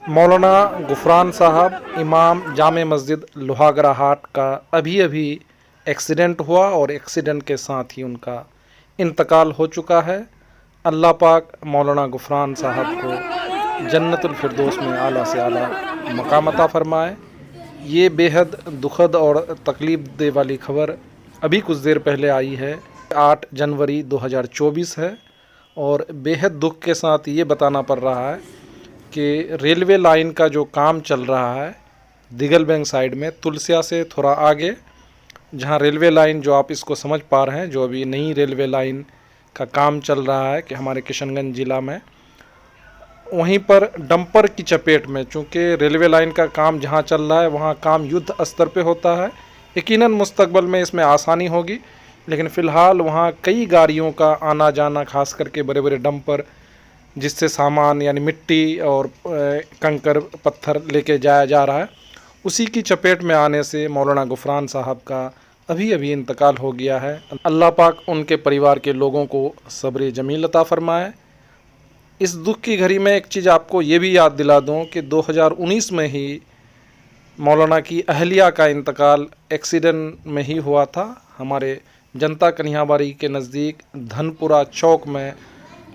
मौलाना गुफरान साहब इमाम जामे मस्जिद लोहागड़ा हाट का अभी अभी एक्सीडेंट हुआ और एक्सीडेंट के साथ ही उनका इंतकाल हो चुका है। अल्लाह पाक मौलाना गुफरान साहब को जन्नतुल फिरदौस में आला से आला मकाम अता फरमाए। ये बेहद दुखद और तकलीफ दे वाली खबर अभी कुछ देर पहले आई है। 8 जनवरी 2024 है और बेहद दुख के साथ ये बताना पड़ रहा है कि रेलवे लाइन का जो काम चल रहा है दिगल बैंक साइड में तुलसिया से थोड़ा आगे, जहां रेलवे लाइन जो आप इसको समझ पा रहे हैं, जो अभी नई रेलवे लाइन का काम चल रहा है कि हमारे किशनगंज ज़िला में, वहीं पर डंपर की चपेट में, चूँकि रेलवे लाइन का काम जहां चल रहा है वहां काम युद्ध स्तर पे होता है। यकीनन मुस्तकबल में इसमें आसानी होगी, लेकिन फ़िलहाल वहां कई गाड़ियों का आना जाना, खास करके बड़े बड़े डंपर जिससे सामान यानी मिट्टी और कंकर पत्थर लेके जाया जा रहा है, उसी की चपेट में आने से मौलाना गुफरान साहब का अभी अभी इंतकाल हो गया है। अल्लाह पाक उनके परिवार के लोगों को सब्र जमील अता फरमाए। इस दुख की घड़ी में एक चीज़ आपको ये भी याद दिला दूं कि 2019 में ही मौलाना की अहलिया का इंतकाल एक्सीडेंट में ही हुआ था। हमारे जनता कन्हैयाबाड़ी के नज़दीक धनपुरा चौक में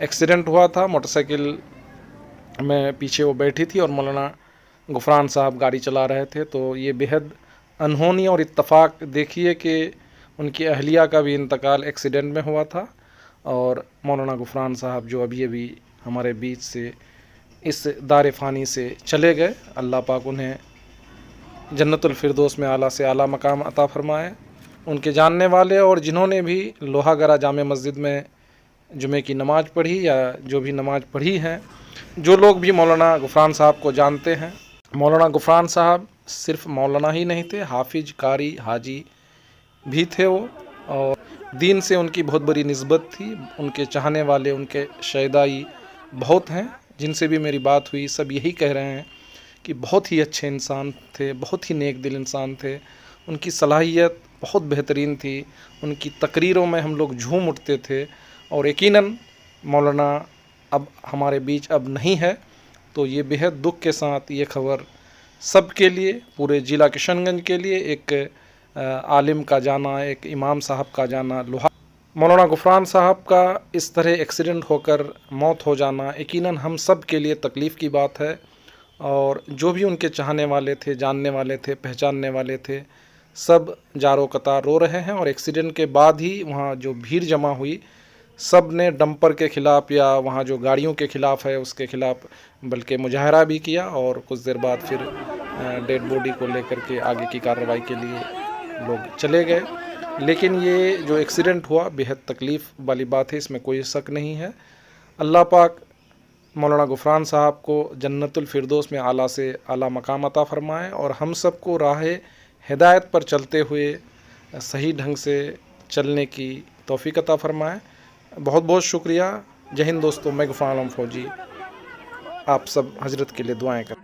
एक्सीडेंट हुआ था। मोटरसाइकिल में पीछे वो बैठी थी और मौलाना गुफरान साहब गाड़ी चला रहे थे। तो ये बेहद अनहोनी और इत्तफाक देखिए कि उनकी अहलिया का भी इंतकाल एक्सीडेंट में हुआ था और मौलाना गुफरान साहब जो अभी अभी हमारे बीच से इस दार फ़ानी से चले गए, अल्लाह पाक उन्हें जन्नतुल फिरदौस में आला से आला मकाम अता फरमाए। उनके जानने वाले और जिन्होंने भी लोहागड़ा जामे मस्जिद में जुमे की नमाज़ पढ़ी या जो भी नमाज़ पढ़ी हैं, जो लोग भी मौलाना गुफरान साहब को जानते हैं, मौलाना गुफरान साहब सिर्फ मौलाना ही नहीं थे, हाफिज, कारी, हाजी भी थे वो, और दीन से उनकी बहुत बड़ी निस्बत थी। उनके चाहने वाले, उनके शैदाई बहुत हैं। जिनसे भी मेरी बात हुई सब यही कह रहे हैं कि बहुत ही अच्छे इंसान थे, बहुत ही नेक दिल इंसान थे। उनकी सलाहियत बहुत बेहतरीन थी। उनकी तकरीरों में हम लोग झूम उठते थे। और यकीनन मौलाना अब हमारे बीच अब नहीं है, तो ये बेहद दुख के साथ ये खबर सब के लिए, पूरे ज़िला किशनगंज के लिए एक आलिम का जाना, एक इमाम साहब का जाना, मौलाना गुफरान साहब का इस तरह एक्सीडेंट होकर मौत हो जाना यकीनन हम सब के लिए तकलीफ़ की बात है। और जो भी उनके चाहने वाले थे, जानने वाले थे, पहचानने वाले थे, सब जारो कतार रो रहे हैं। और एक्सीडेंट के बाद ही वहाँ जो भीड़ जमा हुई, सब ने डंपर के ख़िलाफ़ या वहाँ जो गाड़ियों के ख़िलाफ़ है उसके ख़िलाफ़ बल्कि मुजाहरा भी किया। और कुछ देर बाद फिर डेड बॉडी को लेकर के आगे की कार्रवाई के लिए लोग चले गए। लेकिन ये जो एक्सीडेंट हुआ बेहद तकलीफ़ वाली बात है, इसमें कोई शक नहीं है। अल्लाह पाक मौलाना गुफरान साहब को जन्नतुल फिरदौस में आला से आला मकाम अता फरमाए और हम सब को राह हिदायत पर चलते हुए सही ढंग से चलने की तौफीक अता फरमाए। बहुत बहुत शुक्रिया। जय हिंद दोस्तों, मैं गुफरान आलम फ़ौजी आप सब हजरत के लिए दुआएं कर।